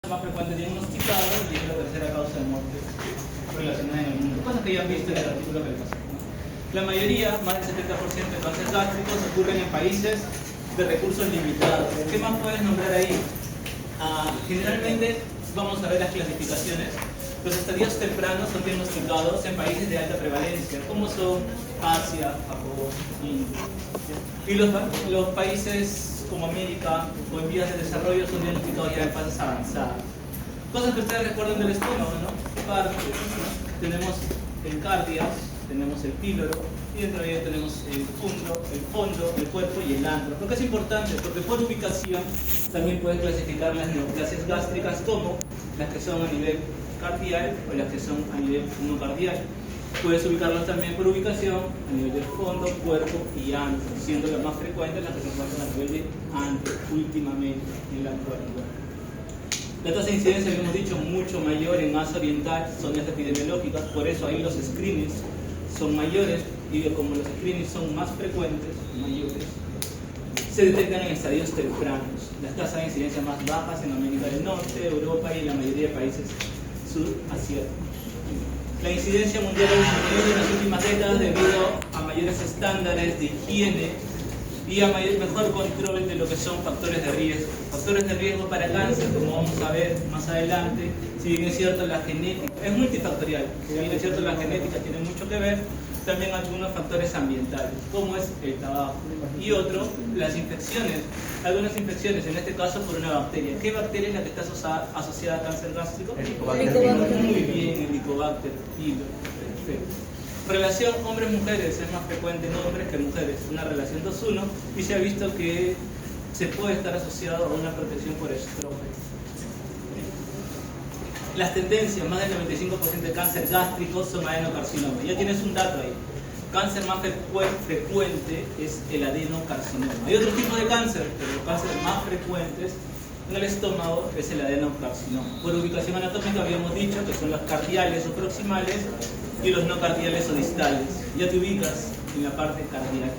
más frecuente diagnosticado y es la tercera causa de muerte relacionada en el mundo. Cosas que ya han visto en el artículo que les pasé. La mayoría, más del 70% de cánceres gástricos ocurren en países de recursos limitados. ¿Qué más puedes nombrar ahí? Generalmente vamos a ver las clasificaciones. Los estadios tempranos son diagnosticados en países de alta prevalencia, como son Asia, Japón, India. Y los países como América o en vías de desarrollo son diagnosticados ya en fases avanzadas. Cosas que ustedes recuerdan del estómago, ¿no? Partes, ¿no? Tenemos el cardias, tenemos el píloro y dentro de ello tenemos el fondo, el cuerpo y el antro. ¿Por qué es importante? Porque por ubicación también puedes clasificar las neoplasias gástricas como las que son a nivel cardial o las que son a nivel no cardial. Puedes ubicarlos también por ubicación a nivel del fondo, cuerpo y antro, siendo las más frecuentes las que se encuentran a nivel de antro, últimamente en la actualidad. La tasa de incidencia, habíamos dicho, mucho mayor en Asia Oriental, zonas epidemiológicas, por eso ahí los screenings son mayores y como los screenings son más frecuentes, mayores, se detectan en estadios tempranos. Las tasas de incidencia más bajas en América del Norte, Europa y en la mayoría de países sudasiáticos. La incidencia mundial ha disminuido en las últimas décadas debido a mayores estándares de higiene y a mejor control de lo que son factores de riesgo. Factores de riesgo para cáncer, como vamos a ver más adelante, si bien es cierto la genética, es multifactorial, si bien es cierto la genética tiene mucho que ver, también algunos factores ambientales, como es el tabaco. Y otro, las infecciones, algunas infecciones, en este caso por una bacteria. ¿Qué bacteria es la que está asociada a cáncer gástrico? El Helicobacter. Muy bien, el Helicobacter pylori. Perfecto. Relación hombres-mujeres, es más frecuente en hombres que en mujeres, una relación 2:1, y se ha visto que se puede estar asociado a una protección por estrógeno. Las tendencias, más del 95% de cáncer gástrico son adenocarcinoma. Ya tienes un dato ahí. Cáncer más frecuente es el adenocarcinoma. Hay otro tipo de cáncer, pero los cánceres más frecuentes en el estómago es el adenocarcinoma. Por ubicación anatómica habíamos dicho que son los cardiales o proximales y los no cardiales o distales. Ya te ubicas en la parte cardial.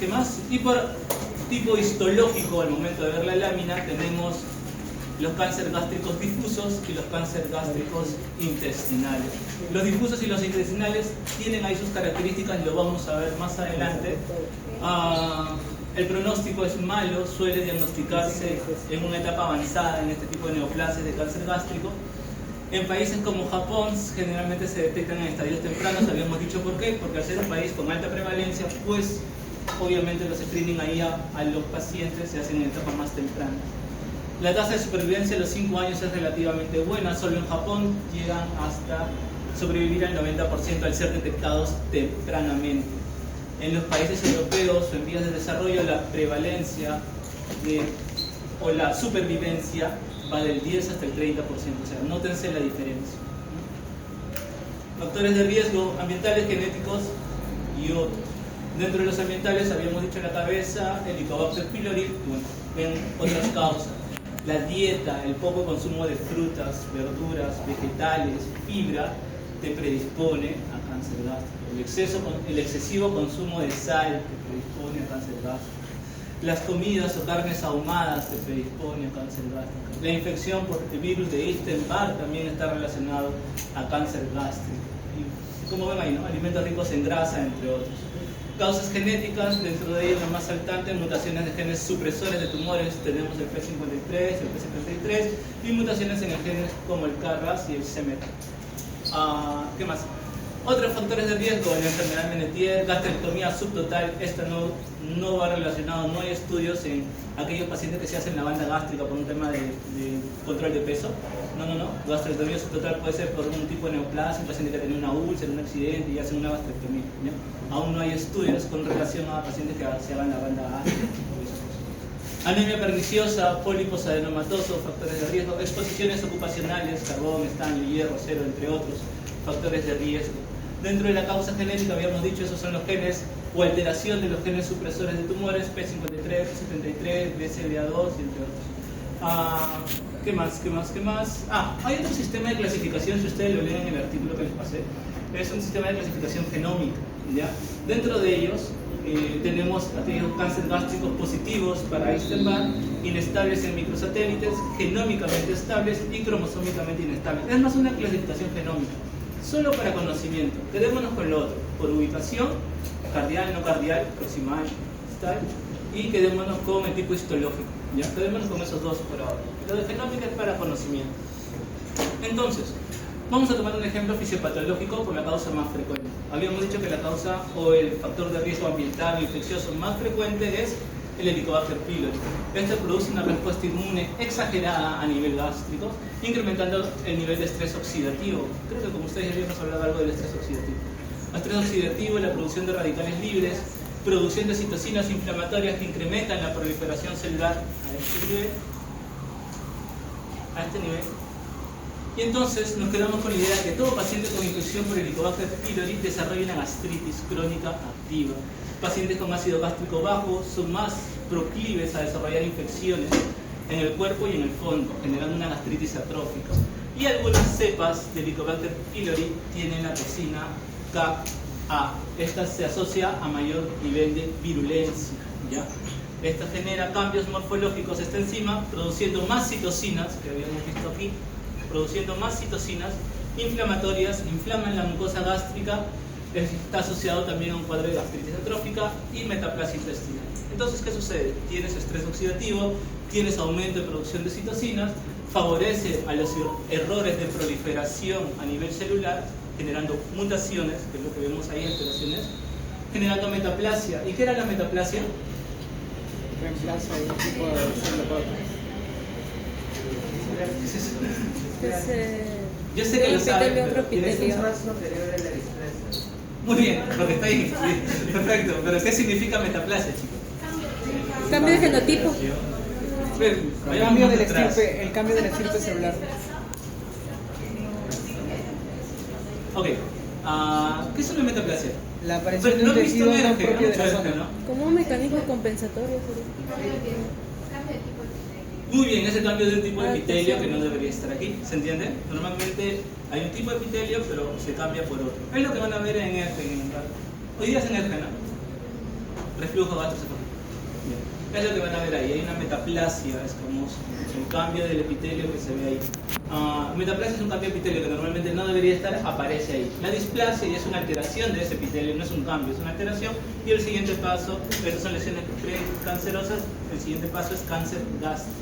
¿Qué más? Y por tipo histológico, al momento de ver la lámina, tenemos los cánceres gástricos difusos y los cánceres gástricos intestinales. Los difusos y los intestinales tienen ahí sus características, lo vamos a ver más adelante. El pronóstico es malo, suele diagnosticarse en una etapa avanzada en este tipo de neoplasias de cáncer gástrico. En países como Japón generalmente se detectan en estadios tempranos, habíamos dicho por qué, porque al ser un país con alta prevalencia, pues obviamente los screening ahí a los pacientes se hacen en etapas más tempranas. La tasa de supervivencia a los 5 años es relativamente buena, solo en Japón llegan hasta sobrevivir al 90% al ser detectados tempranamente. En los países europeos o en vías de desarrollo la prevalencia o la supervivencia va del 10 hasta el 30%, o sea, nótense la diferencia. Factores de riesgo ambientales, genéticos y otros. Dentro de los ambientales habíamos dicho en la cabeza el Helicobacter pylori, bueno, ven otras causas. La dieta, el poco consumo de frutas, verduras, vegetales, fibra, te predispone a cáncer gástrico. El excesivo consumo de sal te predispone a cáncer gástrico. Las comidas o carnes ahumadas te predispone a cáncer gástrico. La infección por el virus de Epstein-Barr también está relacionado a cáncer gástrico. Y como ven ahí, ¿no? Alimentos ricos en grasa, entre otros. Causas genéticas, dentro de ellas la más saltante, mutaciones de genes supresores de tumores, tenemos el P53, el P73 y mutaciones en el genes como el KRAS y el CMET. ¿Qué más? Otros factores de riesgo, la enfermedad de Mennetier, gastrectomía subtotal, esto no va relacionado, no hay estudios en aquellos pacientes que se hacen la banda gástrica por un tema de control de peso. No, gastrectomía subtotal puede ser por un tipo de neoplasia, un paciente que ha tenido una úlcera, un accidente y hacen una gastrectomía, ¿no? Aún no hay estudios con relación a pacientes que se hagan la banda gástrica. Anemia perniciosa, pólipos adenomatosos, factores de riesgo, exposiciones ocupacionales, carbón, estaño, hierro, acero, entre otros, factores de riesgo. Dentro de la causa genética habíamos dicho, esos son los genes o alteración de los genes supresores de tumores, P53, P73, BCBA2 y entre otros. ¿Qué más? Hay otro sistema de clasificación, si ustedes lo leen en el artículo que les pasé, es un sistema de clasificación genómica, ¿ya? Dentro de ellos tenemos aquellos cánceres gástricos positivos para Epstein-Barr inestables en microsatélites, genómicamente estables y cromosómicamente inestables. Es más una clasificación genómica, solo para conocimiento. Quedémonos con lo otro, por ubicación, cardial, no cardial, proximal, tal, y quedémonos con el tipo histológico. ¿Ya? Quedémonos con esos dos por ahora. Lo de genómica es para conocimiento. Entonces, vamos a tomar un ejemplo fisiopatológico por la causa más frecuente. Habíamos dicho que la causa o el factor de riesgo ambiental o infeccioso más frecuente es el Helicobacter pylori. Este produce una respuesta inmune exagerada a nivel gástrico, incrementando el nivel de estrés oxidativo. Creo que como ustedes ya habíamos hablado algo del estrés oxidativo. El estrés oxidativo es la producción de radicales libres, producción de citocinas inflamatorias que incrementan la proliferación celular a este nivel. Y entonces nos quedamos con la idea de que todo paciente con infección por Helicobacter pylori desarrolla una gastritis crónica activa. Pacientes con ácido gástrico bajo son más proclives a desarrollar infecciones en el cuerpo y en el fondo, generando una gastritis atrófica. Y algunas cepas de Helicobacter pylori tienen la toxina Ka. Esta se asocia a mayor nivel de virulencia, ¿ya? Esta genera cambios morfológicos de esta enzima, produciendo más citocinas, que habíamos visto aquí, produciendo más citocinas inflamatorias, inflaman la mucosa gástrica, está asociado también a un cuadro de gastritis atrófica y metaplasia intestinal. Entonces, ¿qué sucede? Tienes estrés oxidativo, tienes aumento de producción de citocinas, favorece a los errores de proliferación a nivel celular, generando mutaciones, que es lo que vemos ahí, alteraciones, generando metaplasia. ¿Y qué era la metaplasia? Reemplaza un tipo de célula por otra. Yo sé que lo saben. Muy bien, lo que está ahí. Perfecto. Pero ¿qué significa metaplasia, chicos? Cambio de genotipo. El cambio del estirpe celular. Ok. ¿Qué es una metaplasia? La aparición de un tejido no propio de la zona. ¿no? Como un mecanismo compensatorio. Muy bien, es el cambio de un tipo de epitelio que no debería estar aquí. ¿Se entiende? Normalmente hay un tipo de epitelio, pero se cambia por otro. Es lo que van a ver en ERGE. Hoy día es en ERGE, ¿no? Reflujo gastroesofágico. Es lo que van a ver ahí. Hay una metaplasia, es como el cambio del epitelio que se ve ahí. Metaplasia es un cambio de epitelio que normalmente no debería estar, aparece ahí. La displasia ya es una alteración de ese epitelio, no es un cambio, es una alteración. Y el siguiente paso, estas son lesiones precancerosas, el siguiente paso es cáncer gástrico.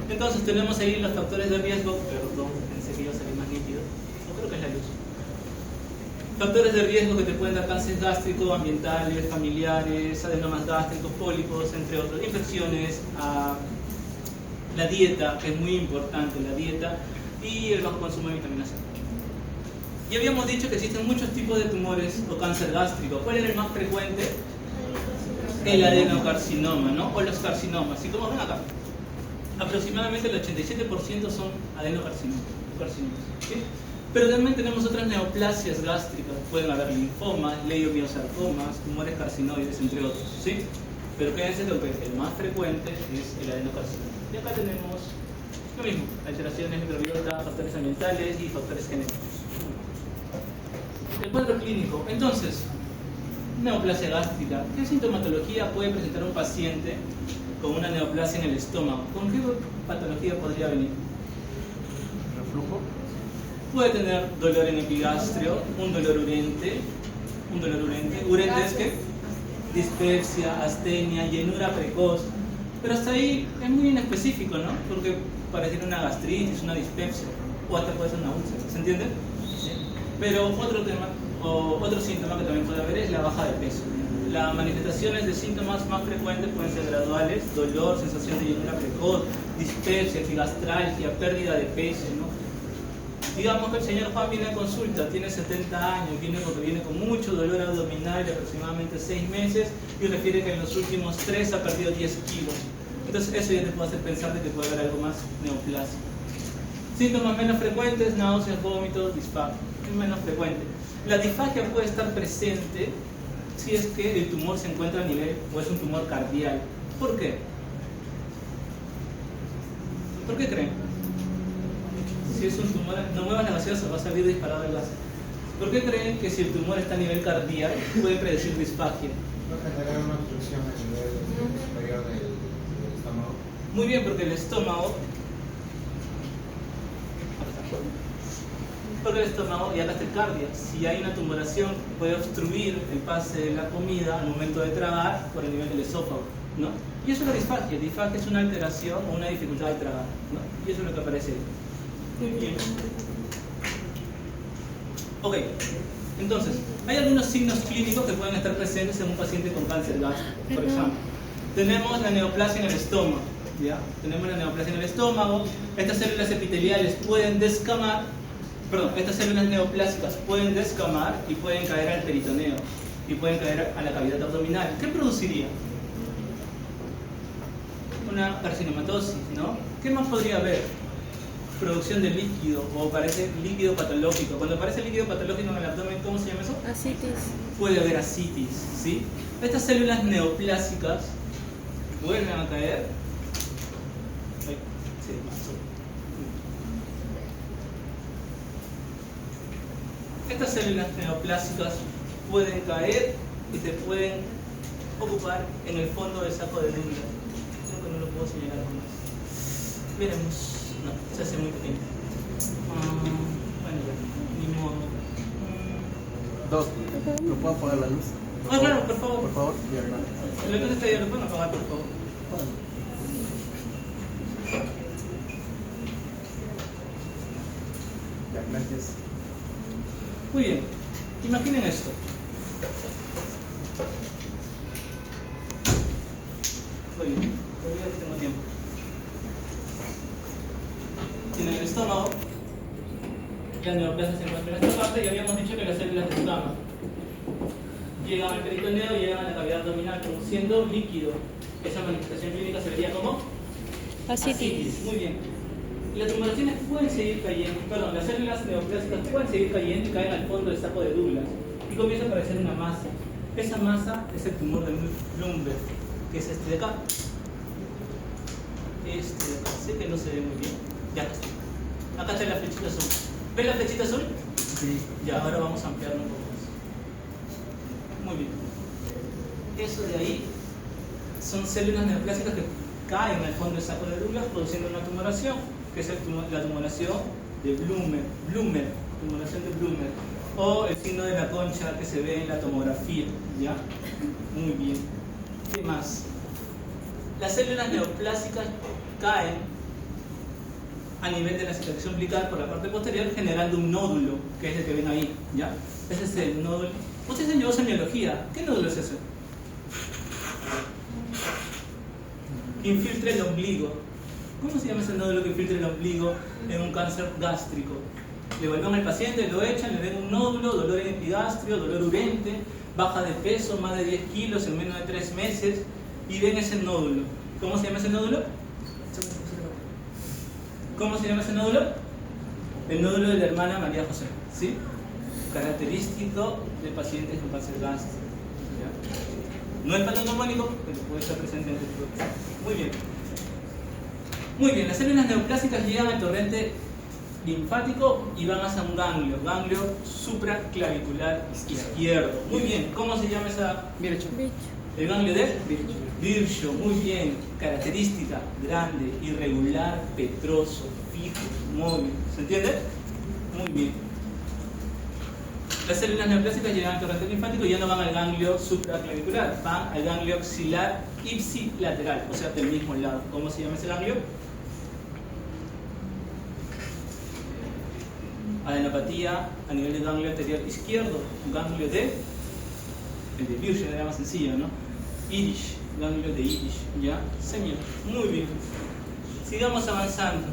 Entonces tenemos ahí los factores de riesgo, perdón, pensé que iba a salir más nítido, no creo que es la luz. Factores de riesgo que te pueden dar cáncer gástrico, ambientales, familiares, adenomas gástricos, pólipos, entre otros, infecciones, la dieta, que es muy importante, la dieta, y el bajo consumo de vitamina C. Y habíamos dicho que existen muchos tipos de tumores o cáncer gástrico. ¿Cuál era el más frecuente? El adenocarcinoma, ¿no? O los carcinomas. ¿Y cómo ven acá? Aproximadamente el 87% son adenocarcinomas. ¿Sí? Pero también tenemos otras neoplasias gástricas. Pueden haber linfomas, leiomiosarcomas, tumores carcinoides, entre otros. ¿Sí? Pero quédense lo que el más frecuente es el adenocarcinoma. Y acá tenemos lo mismo, alteraciones microbiota, factores ambientales y factores genéticos. El cuadro clínico. Entonces, neoplasia gástrica. ¿Qué sintomatología puede presentar un paciente con una neoplasia en el estómago? ¿Con qué patología podría venir? Reflujo. Puede tener dolor en epigastrio, un dolor urente. Urente es que dispepsia, astenia, llenura precoz. Pero hasta ahí es muy inespecífico, ¿no? Porque parece una gastritis, una dispepsia, o hasta puede ser una úlcera, ¿se entiende? ¿Sí? Pero otro tema, o otro síntoma que también puede haber es la baja de peso. Las manifestaciones de síntomas más frecuentes pueden ser graduales: dolor, sensación de llenura precoz, dispepsia, epigastralgia, pérdida de peso, ¿no? Digamos que el señor Juan viene a consulta, tiene 70 años, viene porque viene con mucho dolor abdominal de aproximadamente 6 meses y refiere que en los últimos 3 ha perdido 10 kilos. Entonces eso ya te puede hacer pensar de que puede haber algo más neoplásico. Síntomas menos frecuentes: náuseas, vómitos, disfagia. Es menos frecuente. La disfagia puede estar presente si es que el tumor se encuentra a nivel o es un tumor cardial. ¿Por qué? ¿Por qué creen? Si es un tumor, no muevas la gaseosa, va a salir disparado el gas. ¿Por qué creen que si el tumor está a nivel cardíaco puede predecir disfagia? Va a generar una obstrucción a nivel superior del estómago. Muy bien, porque el estómago, y acá está el cardia, si hay una tumoración puede obstruir el pase de la comida al momento de tragar por el nivel del esófago, ¿no? Y eso es la disfagia. Disfagia es una alteración o una dificultad de tragar, ¿no? Y eso es lo que aparece ahí. Bien. Ok, entonces, hay algunos signos clínicos que pueden estar presentes en un paciente con cáncer gástrico. Por ejemplo, tenemos la neoplasia en el estómago, ¿ya? Tenemos la neoplasia en el estómago. Estas células epiteliales pueden descamar, estas células neoplásicas pueden descamar y pueden caer al peritoneo y pueden caer a la cavidad abdominal. ¿Qué produciría? Una carcinomatosis, ¿no? ¿Qué más podría haber? Producción de líquido, o parece líquido patológico. Cuando aparece líquido patológico en el abdomen, ¿cómo se llama eso? Ascitis. Puede haber ascitis, ¿sí? Estas células neoplásicas vuelven a caer. Ay, sí, estas células neoplásicas pueden caer y se pueden ocupar en el fondo del saco de Douglas. Creo que no lo puedo señalar con más. Veremos. No, se hace muy pequeño. Bueno, ni modo. Doc, ¿lo puedo apagar la luz? Claro, por favor. Por favor, bien. La luz está ahí, ¿lo pueden apagar, por favor? Ya, gracias. Muy bien, imaginen esto. Muy bien, todavía tengo tiempo. Tienen el estómago, la neoplasia se encuentra en esta parte y habíamos dicho que las células descaman. Llegan al peritoneo y llegan a la cavidad abdominal produciendo líquido. Esa manifestación clínica se vería como Ascitis. Muy bien. Y las tumoraciones pueden seguir cayendo, las células neoplásicas pueden seguir cayendo y caen al fondo del saco de Douglas. Y comienza a aparecer una masa. Esa masa es el tumor de Bloomberg, que es este de acá. Este de acá, sé que no se ve muy bien. Ya está. Acá está la flechita azul. ¿Ven la flechita azul? Sí. Ya, ahora vamos a ampliarlo un poco más. Muy bien. Eso de ahí son células neoplásicas que caen al fondo del saco de Douglas produciendo una tumoración, que es la tumoración de Bloomer, tumoración de Bloomer, o el signo de la concha que se ve en la tomografía, ¿ya? Muy bien. ¿Qué más? Las células neoplásicas caen a nivel de la cicatriz umbilical por la parte posterior, generando un nódulo, que es el que ven ahí, ¿ya? Ese es el nódulo. Usted enseñó semiología. ¿Qué nódulo es ese? Infiltra el ombligo. ¿Cómo se llama ese nódulo que infiltra el ombligo en un cáncer gástrico? Le evalúan al paciente, lo echan, le ven un nódulo, dolor en epigastrio, dolor urente, baja de peso, más de 10 kilos en menos de 3 meses, y ven ese nódulo. ¿Cómo se llama ese nódulo? ¿Cómo se llama ese nódulo? El nódulo de la hermana María José, ¿sí? Característico de pacientes con cáncer gástrico. ¿Ya? No es patognomónico, pero puede estar presente en el cuerpo. Muy bien. Muy bien, las células neoplásicas llegan al torrente linfático y van hacia un ganglio supraclavicular izquierdo. Muy bien, ¿cómo se llama esa? Bircho. El ganglio de Virchow, muy bien. Característica, grande, irregular, petroso, fijo, móvil. ¿Se entiende? Muy bien. Las células neoplásicas llegan al torrente linfático y ya no van al ganglio supraclavicular, van al ganglio axilar ipsilateral, o sea, del mismo lado. ¿Cómo se llama ese ganglio? Adenopatía a nivel del ganglio anterior izquierdo, un ganglio de, el de Virchow era más sencillo, ¿no? Irish, ganglio de Irish, ¿ya? Señor, muy bien. Sigamos avanzando.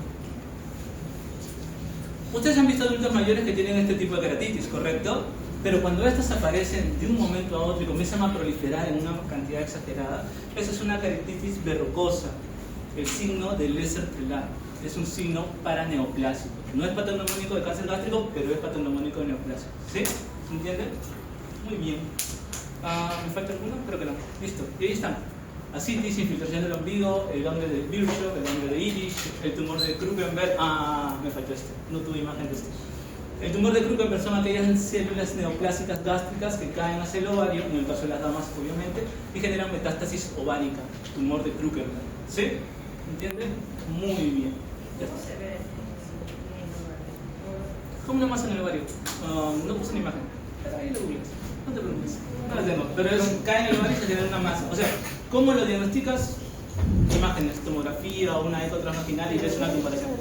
Ustedes han visto adultos mayores que tienen este tipo de queratitis, ¿correcto? Pero cuando estas aparecen de un momento a otro y comienzan a proliferar en una cantidad exagerada, esa es una queratitis verrucosa, el signo de Lesser-Prelat. Es un signo paraneoplásico. No es patognomónico de cáncer gástrico, pero es patognomónico de neoplasia. ¿Sí? ¿Se entiende? Muy bien. ¿Me falta alguno? Creo que no. Listo. Y ahí están. Ascitis, infiltración del ombligo, el ganglio de Virchow, el ganglio de Irish, el tumor de Krukenberg. Me faltó este. No tuve imagen de este. El tumor de Krukenberg son aquellas células neoplásicas gástricas que caen hacia el ovario, en el caso de las damas obviamente, y generan metástasis ovárica, tumor de Krukenberg. ¿Sí? ¿Entienden? Muy bien. ¿Cómo se ve? ¿Cómo lo más en el ovario? No puse una imagen. Pero ahí lo googleas. No te preocupes. No la tengo. Pero cae en el ovario y se tiene una masa. O sea, ¿cómo lo diagnosticas? Imágenes, tomografía o una eco transvaginal y ves una comparación.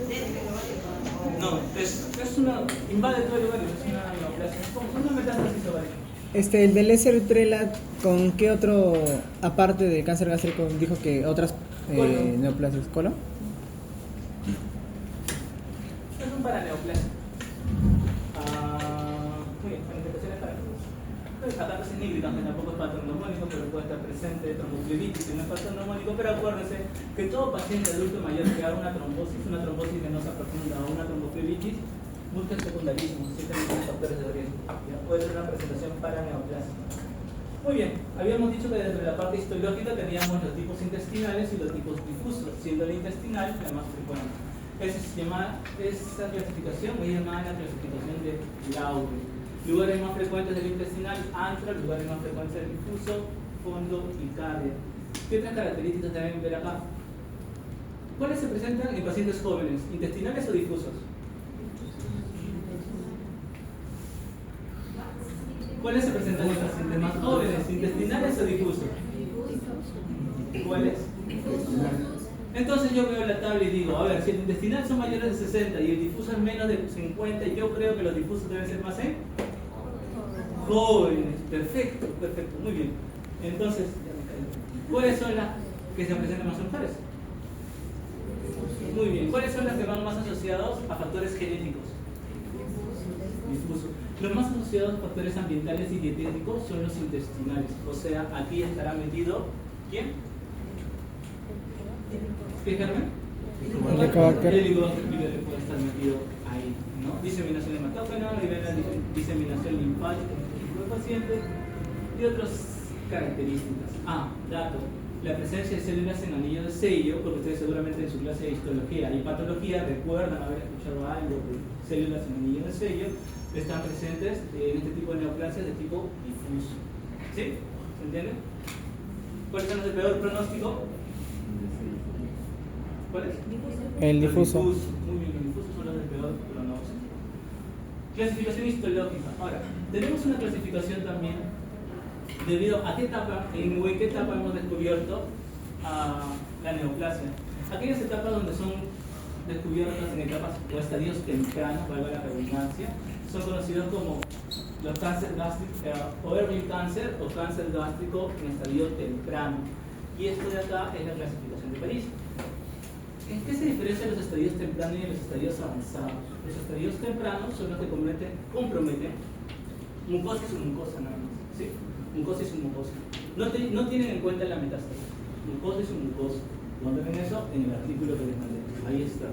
No, es una. Invade todo el ovario. Es una neoplasia. Es una metástasis ovárica. El del SR-Trela, ¿con qué otro, aparte de cáncer gástrico, dijo que otras neoplasias? ¿Colon? Es un paraneoplasia. Muy bien, manifestaciones características. Acá no es nígrida, que tampoco es patognomónico, pero puede estar presente tromboflebitis, que no es patognomónico, pero acuérdense que todo paciente adulto mayor que haga una trombosis venosa profunda o una tromboflebitis, busca el secundarismo, si tiene factores de riesgo. ¿Ya? Puede ser una presentación paraneoplásica. Muy bien, habíamos dicho que desde la parte histológica teníamos los tipos intestinales y los tipos difusos, siendo el intestinal la más frecuente. Esa clasificación es llamada la clasificación de Laude. Lugares más frecuentes del intestinal, antro, lugares más frecuentes del difuso, fondo y cardia. ¿Qué otras características deben ver acá? ¿Cuáles se presentan en pacientes jóvenes? ¿Intestinales o difusos? ¿Cuáles se presentan en pacientes más jóvenes? ¿Intestinales o difusos? ¿Cuáles? Entonces yo veo la tabla y digo, a ver, si el intestinal son mayores de 60 y el difuso es menos de 50, yo creo que los difusos deben ser más jóvenes. Perfecto, muy bien. Entonces, ¿cuáles son las que se presentan más en mujeres? Muy bien. ¿Cuáles son las que van más asociados a factores genéticos? Difuso. Los más asociados a factores ambientales y dietéticos son los intestinales. O sea, aquí estará metido, ¿quién? ¿Qué, Carmen? El helicobacter pylori puede estar metido ahí, ¿no? Diseminación hematógena, diseminación linfática en este tipo de pacientes y otras características. Dato. La presencia de células en anillo de sello, porque ustedes seguramente en su clase de histología y patología recuerdan haber escuchado algo de células en anillo de sello, están presentes en este tipo de neoplasias de tipo difuso. ¿Sí? ¿Se entiende? ¿Cuáles son los de peor pronóstico? ¿Cuál es? El difuso. Muy bien, los difusos son los de peor pronóstico. Clasificación histológica. Ahora, tenemos una clasificación también debido a qué etapa, en qué etapa hemos descubierto la neoplasia. Aquellas etapas donde son descubiertas en etapas o estadios tempranos, valga la redundancia, son conocidos como los cáncer gástrico o early cancer o cáncer gástrico en estadio temprano. Y esto de acá es la clasificación de París. ¿En qué se diferencia los estadios tempranos y los estadios avanzados? Los estadios tempranos son los que comprometen mucosa y submucosa nada más, ¿sí? Mucosa y submucosa. No tienen en cuenta la metástasis. Mucosa y submucosa. ¿Dónde ven eso? En el artículo que les mandé. Ahí está.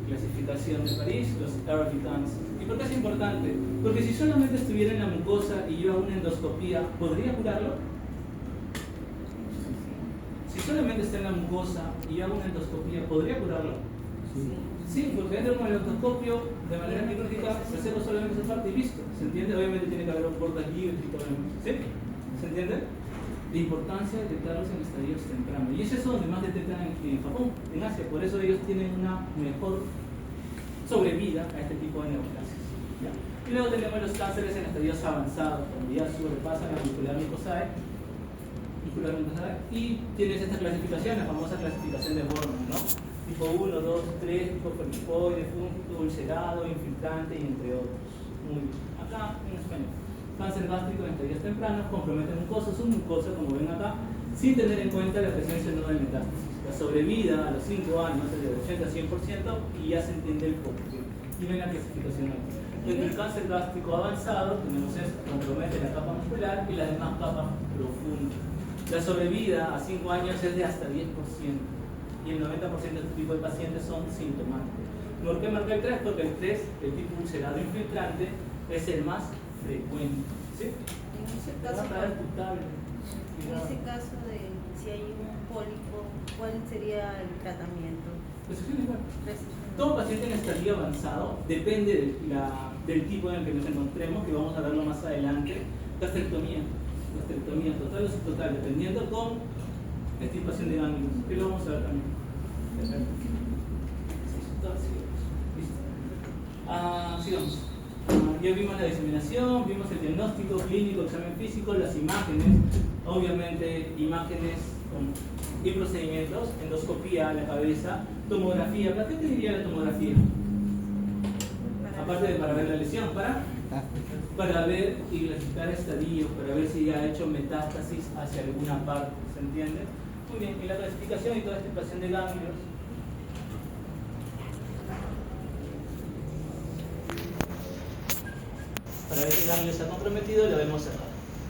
Clasificación de París, los early cancer. ¿Y por qué es importante? Porque si solamente estuviera en la mucosa y yo hago una endoscopía, ¿podría curarlo? Si solamente está en la mucosa y yo hago una endoscopía, ¿podría curarlo? Sí, porque dentro del endoscopio, de manera quirúrgica, se hace solamente esa parte y listo. ¿Se entiende? Obviamente tiene que haber puertas libres y todo. ¿Sí? ¿Se entiende? La importancia de detectarlos en estadios tempranos. Y es eso donde más detectan en Japón, en Asia. Por eso ellos tienen una mejor sobrevida a este tipo de neoplasias. ¿Ya? Y luego tenemos los cánceres en estadios avanzados, cuando ya sobrepasan la muscular mucosae. Y tienes esta clasificación, la famosa clasificación de Borman, ¿no? Tipo 1, 2, 3, tipo corticoide, fúngico, ulcerado, infiltrante y entre otros. Muy bien. Acá en español. Cáncer gástrico en estadios tempranos, compromete mucosa, submucosa, como ven acá, sin tener en cuenta la presencia no de metástasis. La sobrevida a los 5 años es de 80 a 100% y ya se entiende el porqué. Y ven la clasificación aquí. En el cáncer gástrico avanzado, tenemos esto, compromete la capa muscular y las demás capas profundas. La sobrevida a 5 años es de hasta 10% y el 90% de este tipo de pacientes son sintomáticos. ¿Por qué marca el 3? Porque el 3, el tipo ulcerado infiltrante, es el más frecuente. ¿Sí? En ese caso de si hay un pólipo, ¿cuál sería el tratamiento? Resección igual. Todo paciente en estadio avanzado, depende del tipo en el que nos encontremos, que vamos a verlo más adelante, gastrectomía total o subtotal, dependiendo con extirpación de ganglios, que lo vamos a ver también. Sigamos. Ya vimos la diseminación, vimos el diagnóstico clínico, examen físico, las imágenes, obviamente imágenes y procedimientos, endoscopía a la cabeza, tomografía. ¿Para qué te diría la tomografía? Aparte de para ver la lesión, para ver y clasificar estadios, para ver si ha hecho metástasis hacia alguna parte, ¿se entiende? Muy bien, y la clasificación y toda esta expresión de ganglios. Para ver si el ganglio está comprometido, lo vemos acá.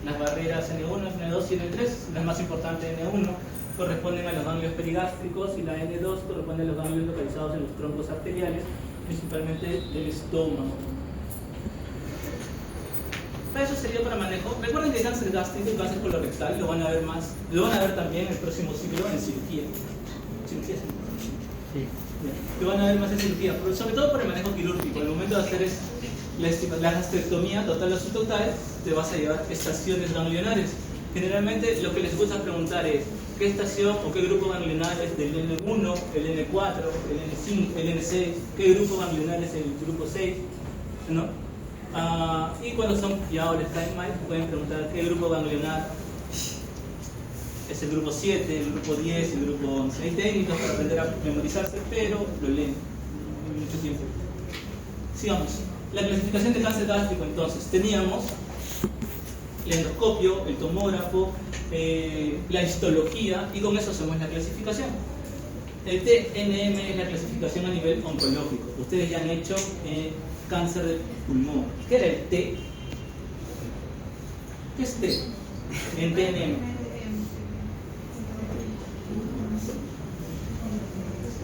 Las barreras N1, N2 y N3, las más importantes N1, corresponden a los ganglios perigástricos y la N2 corresponde a los ganglios localizados en los troncos arteriales, principalmente del estómago. Eso sería para manejo. Recuerden que el cáncer gástrico y cáncer colorectal lo van a ver más, lo van a ver también en el próximo ciclo en cirugía. ¿Cirugía? Sí. Lo van a ver más en cirugía, pero sobre todo por el manejo quirúrgico. El momento de hacer la gastrectomía total o subtotal, te vas a llevar estaciones ganglionares. Generalmente lo que les gusta preguntar es qué estación o qué grupo ganglionar es del N1, el N4, el N5, el N6, qué grupo ganglionar es el grupo 6, ¿no? Y cuando son ya ahora está mal, pueden preguntar qué grupo ganglionar es el grupo 7, el grupo 10, el grupo 11. Hay técnicas para aprender a memorizarse, pero lo leen mucho tiempo. Sigamos. La clasificación de cáncer gástrico, entonces, teníamos el endoscopio, el tomógrafo, la histología, y con eso hacemos la clasificación. El TNM es la clasificación a nivel oncológico. Ustedes ya han hecho cáncer de pulmón. ¿Qué era el T? ¿Qué es T? En TNM.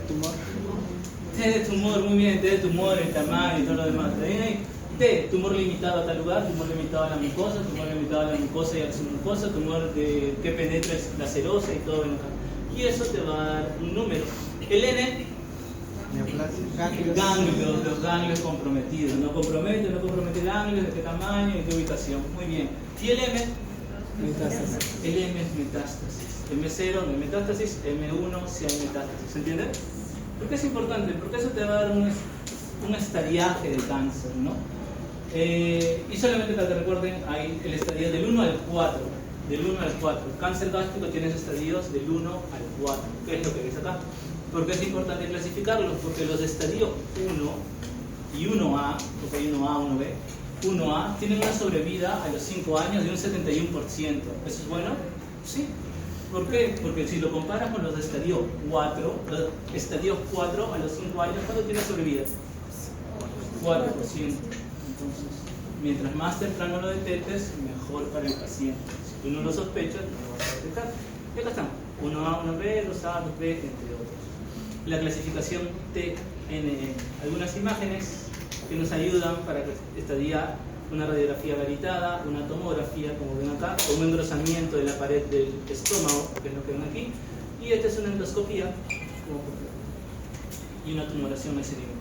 Tumor. T de tumor, muy bien, T de tumor, el tamaño y todo lo demás. ¿Está bien ahí? T, tumor limitado a tal lugar, tumor limitado a la mucosa, tumor limitado a la mucosa y a la submucosa, tumor que penetra la serosa y todo en acá. Y eso te va a dar un número. El N, ganglios, los ganglios comprometidos. No compromete el ganglio, de qué tamaño y qué ubicación. Muy bien. Y el M, Metástasis. el M es metástasis. M0 no hay metástasis, M1 sí hay metástasis. ¿Se entiende? ¿Por qué es importante? Porque eso te va a dar un estadiaje del cáncer, ¿no? Y solamente para que recuerden, hay el estadio del 1 al 4. Del 1 al 4. Cáncer gástrico tiene estadios del 1 al 4. ¿Qué es lo que ves acá? ¿Por qué es importante clasificarlos? Porque los de estadio 1 y 1A, porque hay 1A, 1B, 1A tienen una sobrevida a los 5 años de un 71%. ¿Eso es bueno? Sí. ¿Por qué? Porque si lo comparas con los de estadio 4, los estadios 4 a los 5 años, ¿cuánto tiene sobrevida? 4%. Entonces, mientras más temprano lo detectes, mejor para el paciente. Si tú no lo sospechas, no lo vas a detectar. Y acá están, 1A, 1B, 2A, 2B, entre otros. La clasificación TNM. Algunas imágenes que nos ayudan para estadiar una radiografía varitada, una tomografía, como ven acá, o un engrosamiento de la pared del estómago, que es lo que ven aquí, y esta es una endoscopía, como por ejemplo, y una tumoración a ese nivel.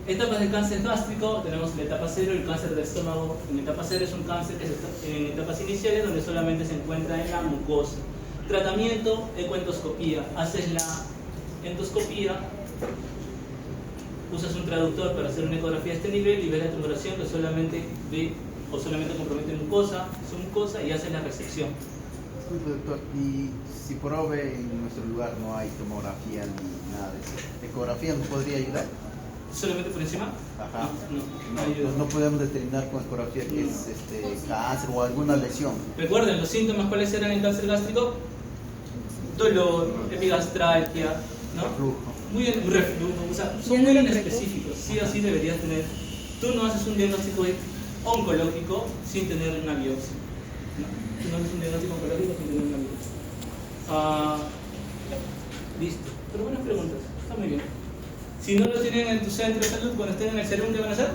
Etapas del cáncer gástrico, tenemos la etapa 0, el cáncer del estómago. En etapa 0 es un cáncer que está en etapas iniciales donde solamente se encuentra en la mucosa. Tratamiento, ecoendoscopía. Haces la endoscopía, usas un traductor para hacer una ecografía a este nivel y ves la tumoración que solamente ve o solamente compromete mucosa, submucosa, y haces la resección. Disculpe, doctor, y si por OV en nuestro lugar no hay tomografía ni nada de eso, ¿ecografía nos podría ayudar? ¿Solamente por encima? Ajá. No ayuda. No podemos determinar con ecografía que es cáncer o alguna lesión. Recuerden, los síntomas cuáles eran en cáncer gástrico: dolor, epigastralgia, ¿no? Reflujo. Muy bien, reflujo, o sea, son muy específicos. Sí o sí deberías tener. Tú no haces un diagnóstico oncológico sin tener una biopsia, ¿no? Tú no haces un diagnóstico oncológico sin tener una biopsia. Listo. Pero buenas preguntas, está muy bien. Si no lo tienen en tu centro de salud, cuando estén en el CERUM, ¿qué van a hacer?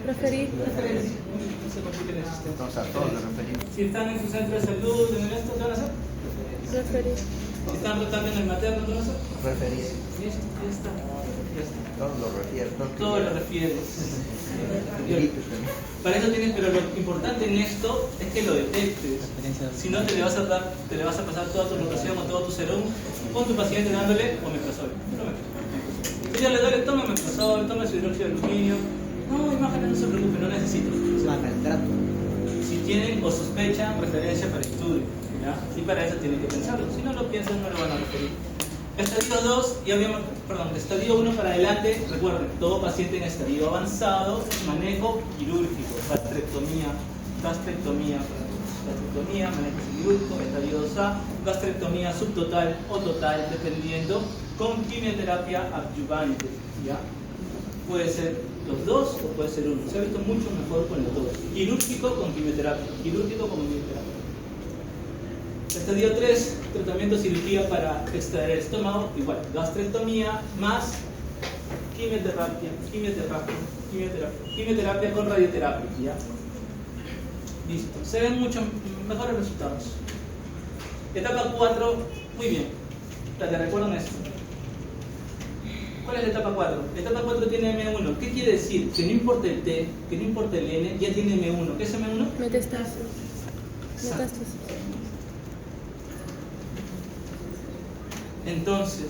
Referir. Referencia. No se compliquen el sistema. Entonces a todos le referimos. Si están en su centro de salud, en el esto, ¿qué van a hacer? Referir. Si están rotando en el materno, ¿qué van a hacer? Referir. Ya Sí, sí, ya está. Ya está. Todo lo refiere. Todo lo refieres. Para eso tienes, pero lo importante en esto es que lo detectes. Si no, te le vas a pasar toda tu rotación o todo tu serum con tu paciente dándole omeprazol. Si ya le duele, toma omeprazol, toma su hidróxido de aluminio. No, imágenes, no se preocupe, no necesito. Si tienen o sospechan, referencia para estudio, ¿ya? Y para eso tienen que pensarlo. Si no lo piensan, no lo van a referir. Estadio 2, y obviamente, perdón, estadio 1 para adelante, recuerden, todo paciente en estadio avanzado, manejo quirúrgico, gastrectomía, manejo quirúrgico, estadio 2A, gastrectomía subtotal o total, dependiendo, con quimioterapia adyuvante, ¿ya? Puede ser los dos o puede ser uno. Se ha visto mucho mejor con los dos. Quirúrgico con quimioterapia. Estadio 3, tratamiento cirugía para extraer el estómago, igual, gastrectomía más quimioterapia con radioterapia, ¿ya? Listo, se ven mucho mejores resultados. Etapa 4, muy bien, te recuerdan esto. ¿Cuál es la etapa 4? La etapa 4 tiene M1. ¿Qué quiere decir? Que no importa el T, que no importa el N, ya tiene M1. ¿Qué es M1? Metástasis. Entonces,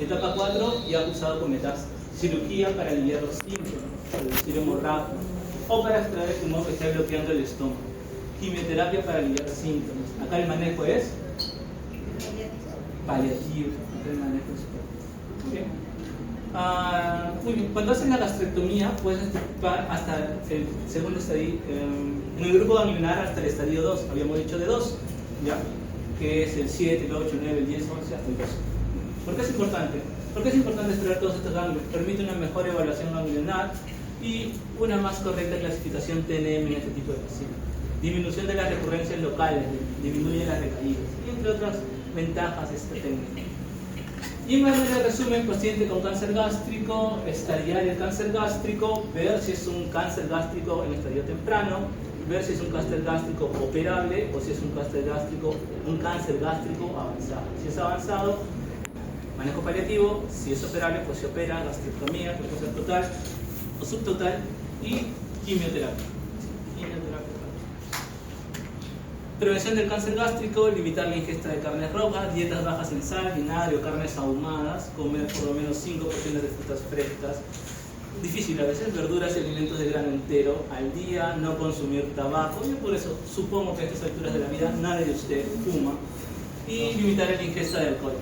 etapa 4 ya acusado con metástasis. Cirugía para aliviar los síntomas, reducir hemorragia o para extraer el tumor que está bloqueando el estómago. Quimioterapia para aliviar los síntomas. Acá el manejo es paliativo. Acá el manejo es paliativo. Muy bien. Cuando hacen la gastrectomía, puedes participar hasta el segundo estadio, en el grupo ganglionar hasta el estadio 2. Habíamos dicho de 2, ¿ya? Que es el 7, el 8, el 9, el 10, 11 hasta el 12. ¿Por qué es importante? Porque es importante extraer todos estos ganglios. Permite una mejor evaluación ganglionar y una más correcta clasificación TNM en este tipo de pacientes. Disminución de las recurrencias locales, disminuye las recaídas, y entre otras ventajas de esta técnica. Y en manera de resumen, paciente con cáncer gástrico, estadiar el cáncer gástrico, ver si es un cáncer gástrico en estadio temprano, ver si es un cáncer gástrico operable o si es un cáncer gástrico avanzado. Si es avanzado, manejo paliativo; si es operable, pues se opera, gastrectomía, que puede ser total o subtotal, y quimioterapia. Prevención del cáncer gástrico: limitar la ingesta de carnes rojas, dietas bajas en sal, vinagre o carnes ahumadas, comer por lo menos 5 porciones de frutas frescas, difícil a veces, verduras y alimentos de grano entero al día, no consumir tabaco. Yo por eso supongo que a estas alturas de la vida nadie de usted fuma, y limitar la ingesta de alcohol.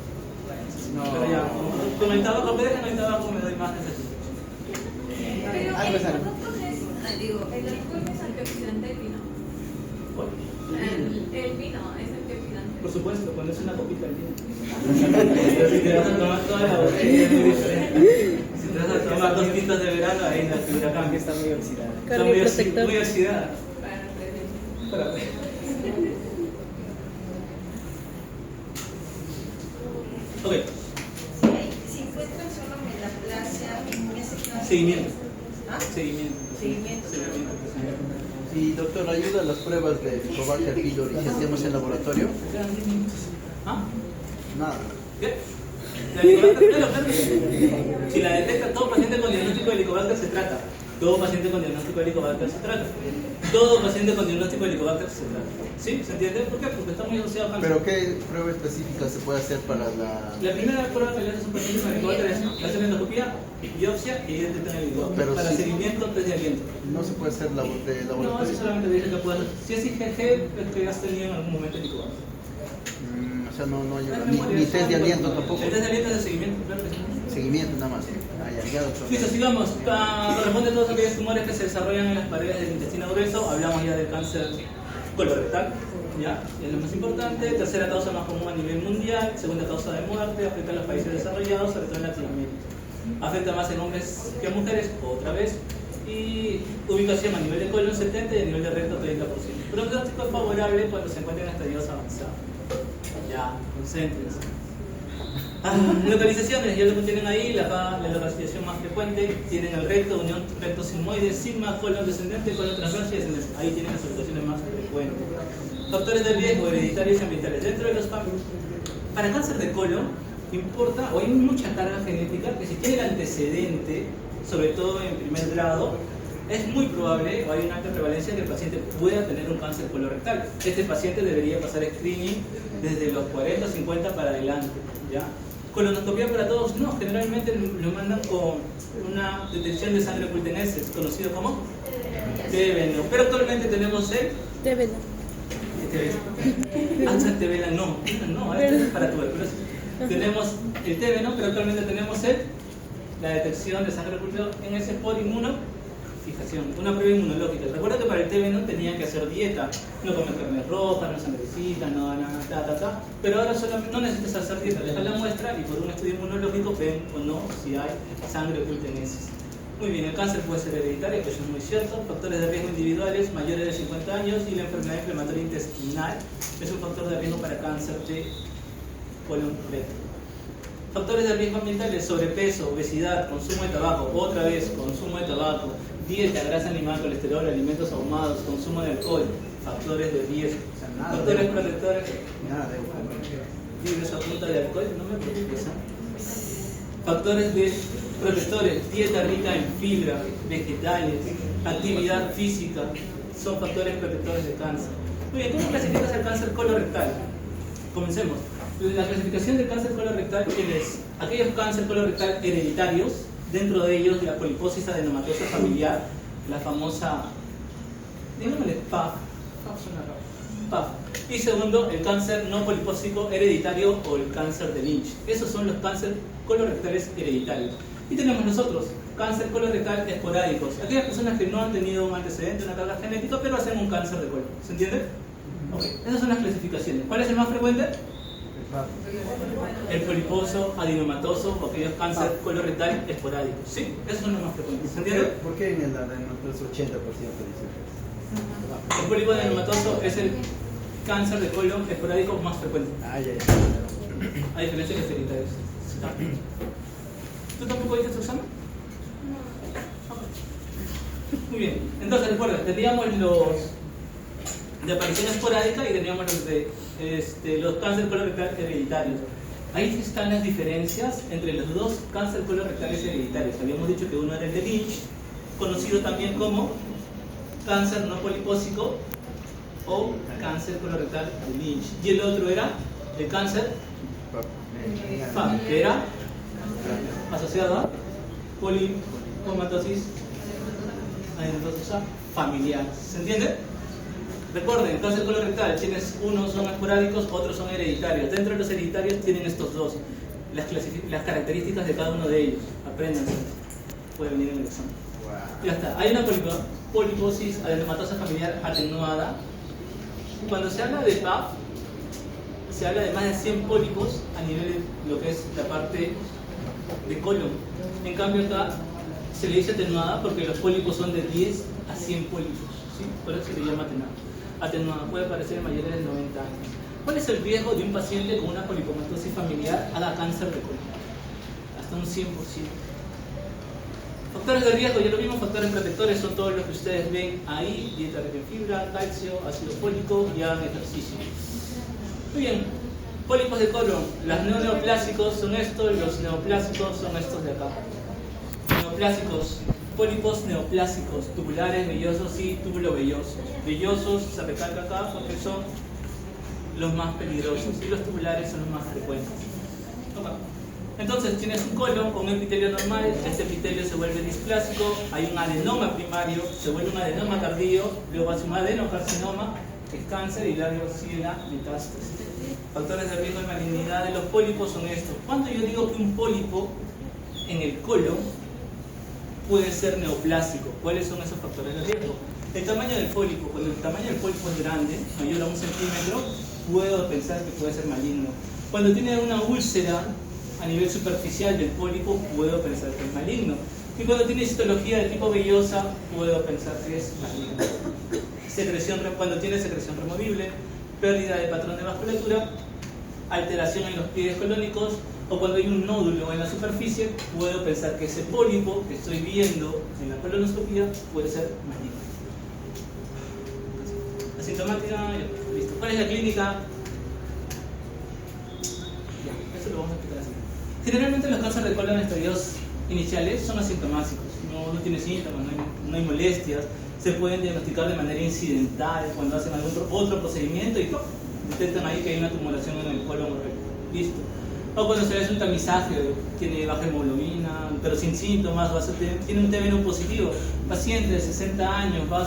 No. Pero ya, con el tabaco, me dejan el tabaco, me doy más de Pero el alcohol es antioxidante del vino. ¿Cuál? El vino es antioxidante. Por supuesto, cuando es una copita al día. Pero si te vas a tomar toda la botella es muy diferente. Si te vas a tomar 2 tintas de verano, ahí la figura cambia. Está muy oxidada. Está muy oxidada. Para Ok. Si encuentran solo melaplasia, ¿qué se hace? Seguimiento. ¿Ah? Seguimiento. Y doctor, ¿ayuda a las pruebas de Helicobacter pylori si hacemos en laboratorio? ¿Ah? Nada. ¿Qué? La Helicobacter, claro. Si la detecta, todo paciente con diagnóstico de Helicobacter se trata. Todo paciente con diagnóstico de Helicobacter se trata. Todo paciente con diagnóstico de Helicobacter se trata. ¿Sí? ¿Se entiende? ¿Por qué? Porque está muy asociado al cáncer. ¿Pero qué prueba específica se puede hacer para la...? La primera prueba que le haces a un paciente con Helicobacter es la hacen endoscopía, biopsia y ahí detectan el Helicobacter. Pero para sí. seguimiento, test de aliento. No se puede hacer de No, laboratorio. eso solamente dice que puedes hacer. Si es IgG, es que has tenido en algún momento Helicobacter. O sea, no ayuda. La Ni memoria, test de aliento tampoco. El test de aliento es de seguimiento, claro que sí. Seguimiento nada más. Ya, doctor. Listo, sigamos. Corresponde a todos aquellos tumores que se desarrollan en las paredes del intestino grueso. Hablamos ya del cáncer colorectal, ¿ya? Es lo más importante. Tercera causa más común a nivel mundial. Segunda causa de muerte. Afecta a los países desarrollados, sobre todo en Latinoamérica. Afecta más en hombres que a mujeres, otra vez. Y ubicación a nivel de colon 70 y a nivel de recto 30%. Pronóstico favorable cuando se encuentran en estadios avanzados. Ya, concéntrense. Localizaciones, ya lo que tienen ahí, la localización más frecuente, tienen el recto, unión recto sigmoide, sigma, colon descendente, colon transverso y descendente. Ahí tienen las ubicaciones más frecuentes. Factores de riesgo hereditarios y ambientales. Dentro de los para cáncer de colon, importa, o hay mucha carga genética, que si tiene el antecedente, sobre todo en primer grado, es muy probable, o hay una alta prevalencia, que el paciente pueda tener un cáncer colorectal. Este paciente debería pasar screening desde los 40 o 50 para adelante, ¿ya? Colonoscopia para todos, no, generalmente lo mandan con una detección de sangre oculta en heces, conocido como TVeno. Pero actualmente tenemos el Débela. TVena, no, este es para tuberculosis. Tenemos el TVeno, pero actualmente tenemos la detección de sangre oculta en heces por inmunofijación, una prueba inmunológica. Recuerda que para el TVeno tenían que hacer dieta, no comer carne roja, no sangrecita, no nada, pero ahora solamente no necesitas hacer dieta, dejas la muestra y por un estudio inmunológico ven o no si hay sangre oculta en heces. Muy bien, el cáncer puede ser hereditario, que eso es muy cierto. Factores de riesgo individuales mayores de 50 años y la enfermedad inflamatoria intestinal es un factor de riesgo para cáncer de colon recto. Factores de riesgo ambientales: sobrepeso, obesidad, consumo de tabaco, otra vez consumo de tabaco, dieta, grasa animal, colesterol, alimentos ahumados, consumo de alcohol, factores de riesgo. O sea, nada Factores de- protectores. Nada de ¿Tienes esa punta de alcohol? No me preocupes, ¿eh? Factores de protectores: dieta rica en fibra, vegetales, actividad física, son factores protectores de cáncer. Muy bien, ¿cómo clasificas el cáncer colorectal? Comencemos. La clasificación del cáncer colorectal es aquellos cáncer colorectal hereditarios, dentro de ellos la poliposis adenomatosa familiar, la famosa, digámosle PAF, PAF. Y segundo, el cáncer no polipósico hereditario o el cáncer de Lynch. Esos son los cánceres colorectales hereditarios. Y tenemos los otros, cáncer colorectal esporádicos, aquellas personas que no han tenido un antecedente, una carga genética, pero hacen un cáncer de colon. ¿Se entiende? Ok, esas son las clasificaciones. ¿Cuál es el más frecuente? El poliposo adenomatoso o aquellos cáncer colorectal esporádicos. Sí, esos son los más frecuentes. ¿Se entiende? ¿Por qué en el adenomatoso 80% dice? El pólipo adenomatoso es el cáncer de colon esporádico más frecuente, Ah, ya. a diferencia de los hereditarios. ¿Tú tampoco hiciste tu examen? Muy bien, entonces recuerda, teníamos los de aparición esporádica y teníamos los de los cáncer colorectal hereditarios. Ahí están las diferencias entre los dos cáncer colorectales hereditarios. Habíamos dicho que uno era el de Lynch, conocido también como cáncer no polipósico o cáncer colorectal de Lynch, y el otro era el cáncer FAP, que era asociado a polimomatosis adenomatosa familiar. ¿Se entiende? Recuerden, el cáncer colorectal, tienes unos son esporádicos, otros son hereditarios. Dentro de los hereditarios tienen estos dos, las características de cada uno de ellos. Apréndanse, puede venir en el examen. Ya está, hay una poliposis adenomatosa familiar atenuada. Cuando se habla de PAF, se habla de más de 100 pólipos a nivel de lo que es la parte de colon. En cambio acá se le dice atenuada porque los pólipos son de 10 a 100 pólipos, ¿sí? Por eso se le llama atenuada. Atenuada puede aparecer en mayores de 90 años. ¿Cuál es el riesgo de un paciente con una polipomatosis familiar haga cáncer de colon? Hasta un 100%. Factores de riesgo, ya lo mismo, factores protectores son todos los que ustedes ven ahí: dieta rica en fibra, calcio, ácido fólico y hagan ejercicio. Muy bien, pólipos de colon, los no neoplásicos son estos, los neoplásicos son estos de acá. Neoplásicos, pólipos neoplásicos, tubulares, vellosos y tubulovellosos. Vellosos se recalca acá porque son los más peligrosos y los tubulares son los más frecuentes. Okay. Entonces tienes un colon con un epitelio normal, este epitelio se vuelve displásico, hay un adenoma primario, se vuelve un adenoma tardío, luego hace un adenocarcinoma, que es cáncer, y luego sigue la metástasis. Factores de riesgo de malignidad de los pólipos son estos. Cuando yo digo que un pólipo en el colon puede ser neoplásico, ¿cuáles son esos factores de riesgo? El tamaño del pólipo, cuando el tamaño del pólipo es grande, mayor a 1 centímetro, puedo pensar que puede ser maligno. Cuando tiene una úlcera a nivel superficial del pólipo, puedo pensar que es maligno. Y cuando tiene histología de tipo vellosa, puedo pensar que es maligno. Cuando tiene secreción removible, pérdida de patrón de vasculatura, alteración en los pliegues colónicos, o cuando hay un nódulo en la superficie, puedo pensar que ese pólipo que estoy viendo en la colonoscopia puede ser maligno. Asintomática, ya, listo. ¿Cuál es la clínica? Ya, eso lo vamos a explicar así. Generalmente los cánceres de colon en estadios iniciales son asintomáticos, no tiene síntomas, no hay molestias, se pueden diagnosticar de manera incidental cuando hacen algún otro procedimiento y ¡pum!, detectan ahí que hay una tumoración en el colon recto. Listo. O cuando se hace un tamizaje, tiene baja hemoglobina, pero sin síntomas, tiene un TB no positivo. Paciente de 60 años va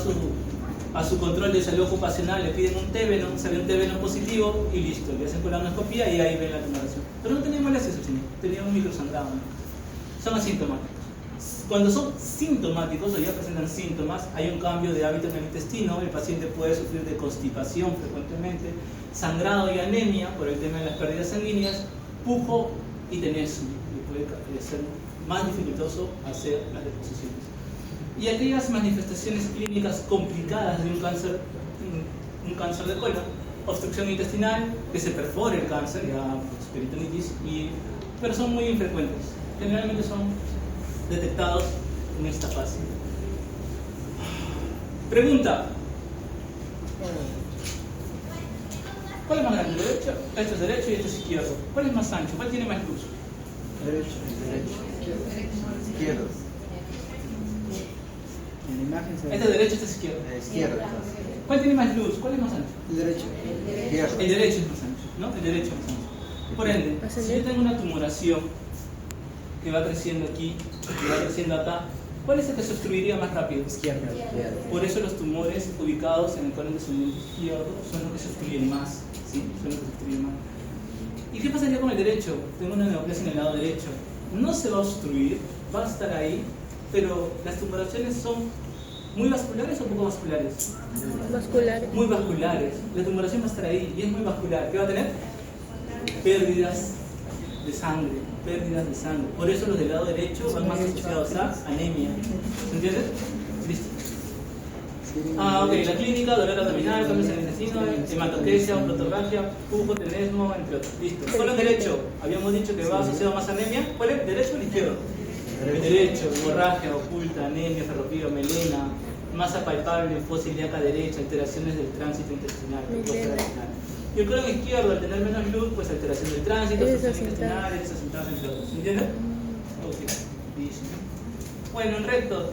a su control de salud ocupacional, le piden un TB, sale un TB no positivo y listo, le hacen colonoscopía y ahí ven la tumoración. Pero no tenía molestias el señor, tenía un microsangrado. Son asintomáticos. Cuando son sintomáticos o ya presentan síntomas, hay un cambio de hábito en el intestino, el paciente puede sufrir de constipación frecuentemente, sangrado y anemia por el tema de las pérdidas sanguíneas, pujo y tenesmo, le puede ser más dificultoso hacer las deposiciones. Y aquellas manifestaciones clínicas complicadas de un cáncer de colon, obstrucción intestinal, que se perfore el cáncer, ya pues, peritonitis, pero son muy infrecuentes. Generalmente son detectados en esta fase. Pregunta. ¿Cuál es más grande? ¿Derecho? Esto es derecho y esto es izquierdo. ¿Cuál es más ancho? ¿Cuál tiene más luz? Derecho. Izquierdo. En la imagen se ve. Este es derecho, este es izquierdo. Izquierdo. ¿Cuál tiene más luz? ¿Cuál es más ancho? El derecho. Izquierdo. El derecho es más ancho, ¿no? El derecho es más ancho. Por ende, si yo tengo una tumoración que va creciendo aquí, que va creciendo acá, ¿cuál es el que se obstruiría más rápido? Izquierdo. Por eso los tumores ubicados en el colon descendente izquierdo son los que se obstruyen más, ¿sí? Son los que se obstruyen más. ¿Y qué pasaría con el derecho? Tengo una neoplasia en el lado derecho. No se va a obstruir, va a estar ahí, pero las tumoraciones son muy vasculares o poco vasculares. Vasculares. Muy vasculares. La tumoración va a estar ahí y es muy vascular. ¿Qué va a tener? Pérdidas de sangre, pérdidas de sangre. Por eso los del lado derecho van más asociados a anemia. ¿Se entiende? Listo. Ok, la clínica, dolor abdominal, cambios en el intestino, hematoquesia, protorragia, pujo, tenesmo, entre otros. Listo. Colon derecho, habíamos dicho que va asociado más a anemia. ¿Cuál es? ¿Derecho o el izquierdo? El derecho, hemorragia oculta, anemia, ferropio, melena, masa palpable, fosa ilíaca derecha, alteraciones del tránsito intestinal. Y el colon izquierdo, al tener menos luz, pues alteración del tránsito, función intestinal, desasintadas, entre otros. ¿Entiendes? Ok. Listo. Bueno, en recto,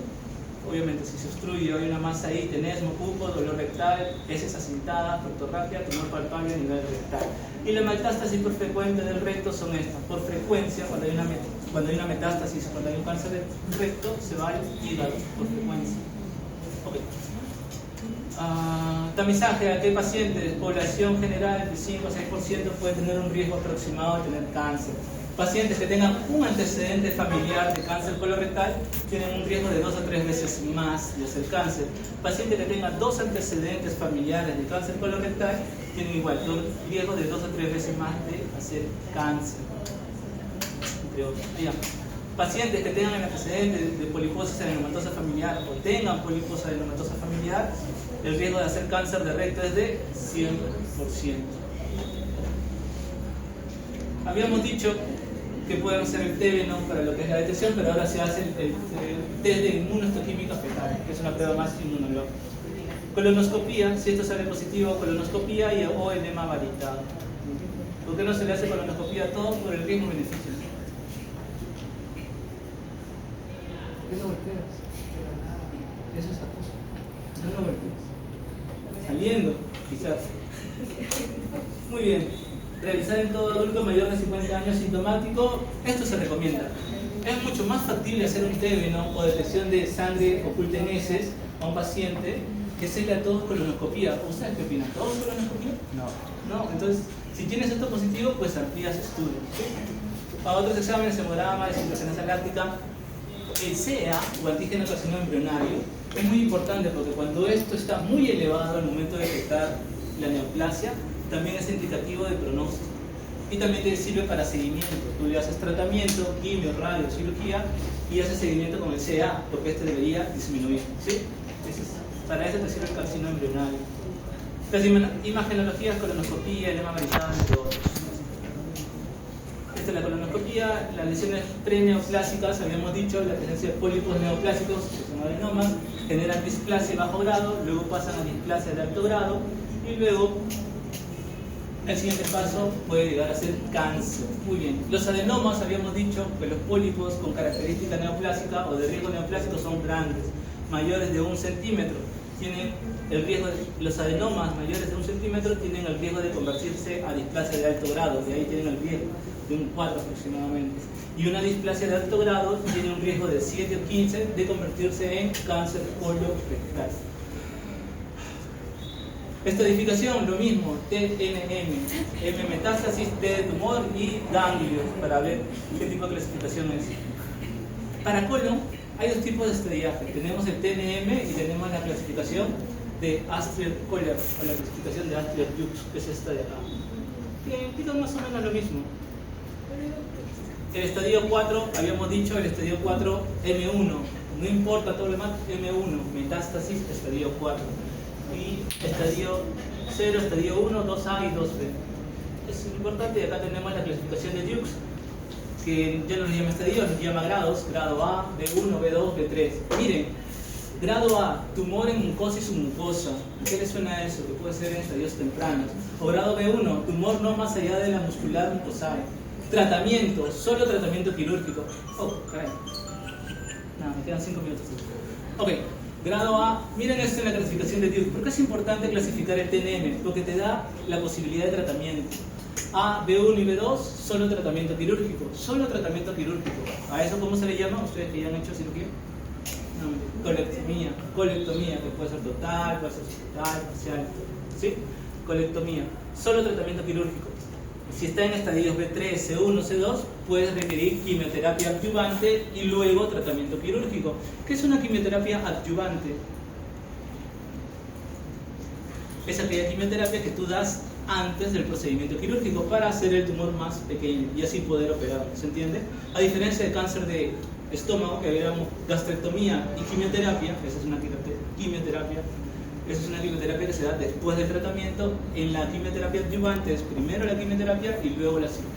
obviamente si se obstruye, hay una masa ahí, tenesmo, pujo, dolor rectal, heces asintadas, protorragia, tumor palpable a nivel rectal. Y la metástasis por frecuente del recto son estas. Por frecuencia, cuando hay una metástasis, cuando hay un cáncer de recto, se va al hígado, por frecuencia. Ok. Tamizaje, ¿a qué pacientes? Población general de 5 a 6% puede tener un riesgo aproximado de tener cáncer. Pacientes que tengan un antecedente familiar de cáncer colorectal tienen un riesgo de 2 a 3 veces más de hacer cáncer. Pacientes que tengan 2 antecedentes familiares de cáncer colorectal tienen igual un riesgo de 2 a 3 veces más de hacer cáncer. Entre otros. Pacientes que tengan el antecedente de poliposis adenomatosa familiar o tengan poliposis adenomatosa familiar, el riesgo de hacer cáncer de recto es de 100%. Habíamos dicho que pueden hacer el TB, ¿no?, para lo que es la detección, pero ahora se hace el test de inmunohistoquímica fetal, que es una prueba más inmunológica. Colonoscopía, si esto sale positivo, colonoscopía o enema validado. ¿Por qué no se le hace colonoscopía a todos? Por el riesgo-beneficio. ¿Qué no golpeas? Eso es acoso. No golpeas. Saliendo, quizás. Muy bien. Realizar en todo adulto mayor de 50 años sintomático, esto se recomienda. Es mucho más factible hacer un TB, ¿no?, o detección de sangre oculta en heces a un paciente que hacerle a todos colonoscopía. ¿Ustedes qué opinan? ¿Todos colonoscopía? No. Entonces, si tienes esto positivo, pues amplías estudios. Para otros exámenes, hemograma, desinfeccionación láctica, el CEA o antígeno carcinoma embrionario es muy importante porque cuando esto está muy elevado al momento de detectar la neoplasia, también es indicativo de pronóstico y también te sirve para seguimiento. Tú le haces tratamiento, quimio, radio, cirugía y haces seguimiento con el CA porque este debería disminuir, ¿sí? Para eso te sirve el carcinoma embrionario. Las imagenologías, colonoscopía, enema validado, entre otros. Esta es la colonoscopía, las lesiones preneoplásicas, habíamos dicho, la presencia de pólipos neoplásicos, que son adenomas, generan displasia de bajo grado, luego pasan a displasia de alto grado y luego El siguiente paso puede llegar a ser cáncer. Muy bien. Los adenomas, habíamos dicho que los pólipos con característica neoplásica o de riesgo neoplásico son grandes, mayores de 1 centímetro. Tienen el riesgo los adenomas mayores de 1 centímetro tienen el riesgo de convertirse a displasia de alto grado, de ahí tienen el riesgo de un 4 aproximadamente. Y una displasia de alto grado tiene un riesgo de 7 o 15 de convertirse en cáncer colorectal. Estadificación, lo mismo, TNM, M metástasis, T de tumor y ganglios, para ver qué tipo de clasificación es. Para colon hay dos tipos de estadiaje, tenemos el TNM y tenemos la clasificación de Astley-Coller, o la clasificación de Astley-Hughes, que es esta de acá, que implica más o menos lo mismo. El estadio 4, habíamos dicho, el estadio 4 M1, no importa todo lo demás, M1, metástasis, estadio 4. Y estadio 0, estadio 1, 2A y 2B. Es importante, acá tenemos la clasificación de Hughes, que ya no nos llama estadios, nos llama grados, grado A, B1, B2, B3. Miren, grado A, tumor en mucosa y submucosa. ¿Qué les suena a eso? Que puede ser en estadios tempranos. O grado B1, tumor no más allá de la muscular mucosae. Tratamiento, solo tratamiento quirúrgico. Oh, caray. No, me quedan 5 minutos. Ok. Grado A, miren esto en la clasificación de Duke. ¿Por qué es importante clasificar el TNM? Porque te da la posibilidad de tratamiento. A, B1 y B2, solo tratamiento quirúrgico. Solo tratamiento quirúrgico. ¿A eso cómo se le llama? ¿Ustedes que ya han hecho cirugía? No, colectomía. Colectomía, que puede ser total, puede ser total, parcial. ¿Sí? Colectomía. Solo tratamiento quirúrgico. Si está en estadios B3, C1, C2, puedes requerir quimioterapia adyuvante y luego tratamiento quirúrgico. ¿Qué es una quimioterapia adyuvante? Es aquella quimioterapia que tú das antes del procedimiento quirúrgico para hacer el tumor más pequeño y así poder operar. ¿Se entiende? A diferencia de cáncer de estómago, que habíamos gastrectomía y quimioterapia, esa es una quimioterapia. Esa es una quimioterapia que se da después del tratamiento. En la quimioterapia adyuvante es primero la quimioterapia y luego la cirugía.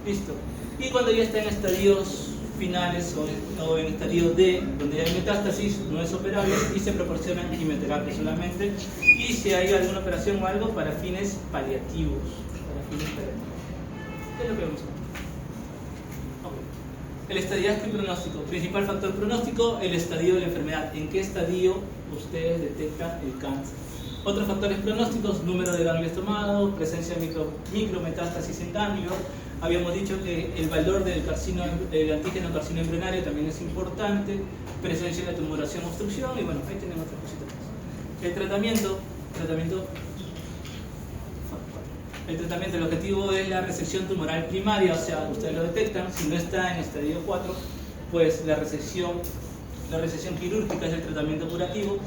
¿Listo? Y cuando ya está en estadios finales o en estadio D, donde ya hay metástasis, no es operable y se proporciona quimioterapia solamente. Y si hay alguna operación o algo, para fines paliativos. ¿Qué es lo que vemos acá? El estadiaje y pronóstico. Principal factor pronóstico, el estadio de la enfermedad. ¿En qué estadio ustedes detectan el cáncer? Otros factores pronósticos, número de ganglios tomados, presencia de micrometástasis en ganglio. Habíamos dicho que el valor del antígeno carcino embrionario también es importante, presencia de tumoración, obstrucción, y bueno, ahí tenemos otras cositas más. El tratamiento, el objetivo es la resección tumoral primaria, o sea, ustedes lo detectan, si no está en estadio 4, pues la resección quirúrgica es el tratamiento curativo,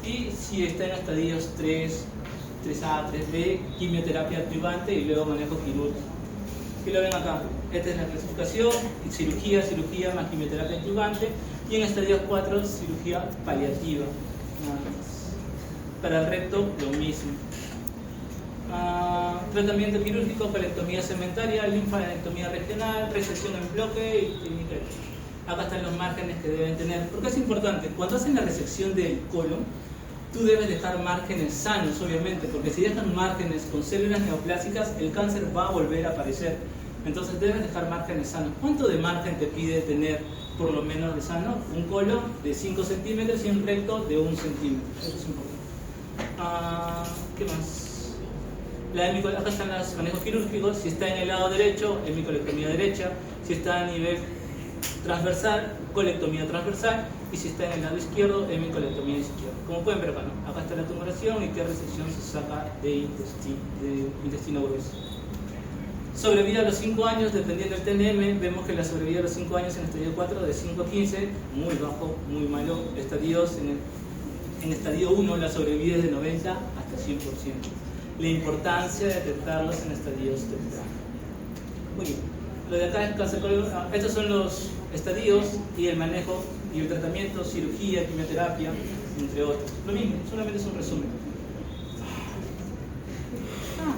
y si está en estadios 3, 3A, 3B, quimioterapia adyuvante y luego manejo quirúrgico. Y lo ven acá, esta es la clasificación, cirugía más quimioterapia adyuvante, y en estadios 4, cirugía paliativa. Nada más. Para el recto, lo mismo. Tratamiento quirúrgico, colectomía segmentaria, linfadenectomía regional, resección en bloque y clínica. Acá están los márgenes que deben tener. ¿Por qué es importante? Cuando hacen la resección del colon, tú debes dejar márgenes sanos, obviamente, porque si dejas márgenes con células neoplásicas, el cáncer va a volver a aparecer. Entonces debes dejar márgenes sanos. ¿Cuánto de margen te pide tener por lo menos de sano? Un colon de 5 centímetros y un recto de 1 centímetro. Eso es importante. ¿Qué más? Acá están los manejos quirúrgicos. Si está en el lado derecho, hemicolectomía derecha. Si está a nivel transversal, colectomía transversal. Y si está en el lado izquierdo, hemicolectomía izquierda. Como pueden ver acá, ¿no? Acá está la tumoración y qué resección se saca de intestino grueso. Sobrevida a los 5 años, dependiendo del TNM, vemos que la sobrevida a los 5 años en estadio 4 de 5 a 15, muy bajo, muy malo. Estadios en estadio 1 la sobrevida es de 90 hasta 100%. La importancia de detectarlos en estadios tempranos. Muy bien. Lo de acá es cáncer colorectal. Estos son los estadios y el manejo y el tratamiento, cirugía, quimioterapia, entre otros. Lo mismo, solamente es un resumen.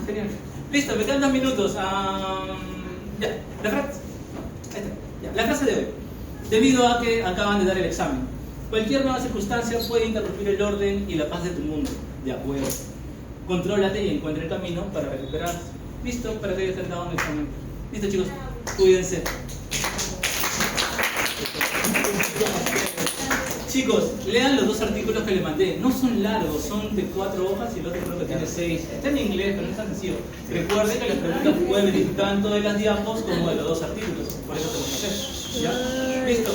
Genial. Listo, me quedan 2 minutos. La frase de hoy. Debido a que acaban de dar el examen, cualquier nueva circunstancia puede interrumpir el orden y la paz de tu mundo. De acuerdo. Contrólate y encuentra el camino para recuperarse. Listo, para que hayan dado un examen. Listo, chicos, cuídense. Chicos, lean los 2 artículos que les mandé. No son largos, son de 4 hojas y el otro creo que tiene 6. Está en inglés, pero no es tan sencillo. Recuerden que las preguntas pueden venir tanto de las diapos como de los 2 artículos. Por eso tenemos que hacer. ¿Ya? Listo.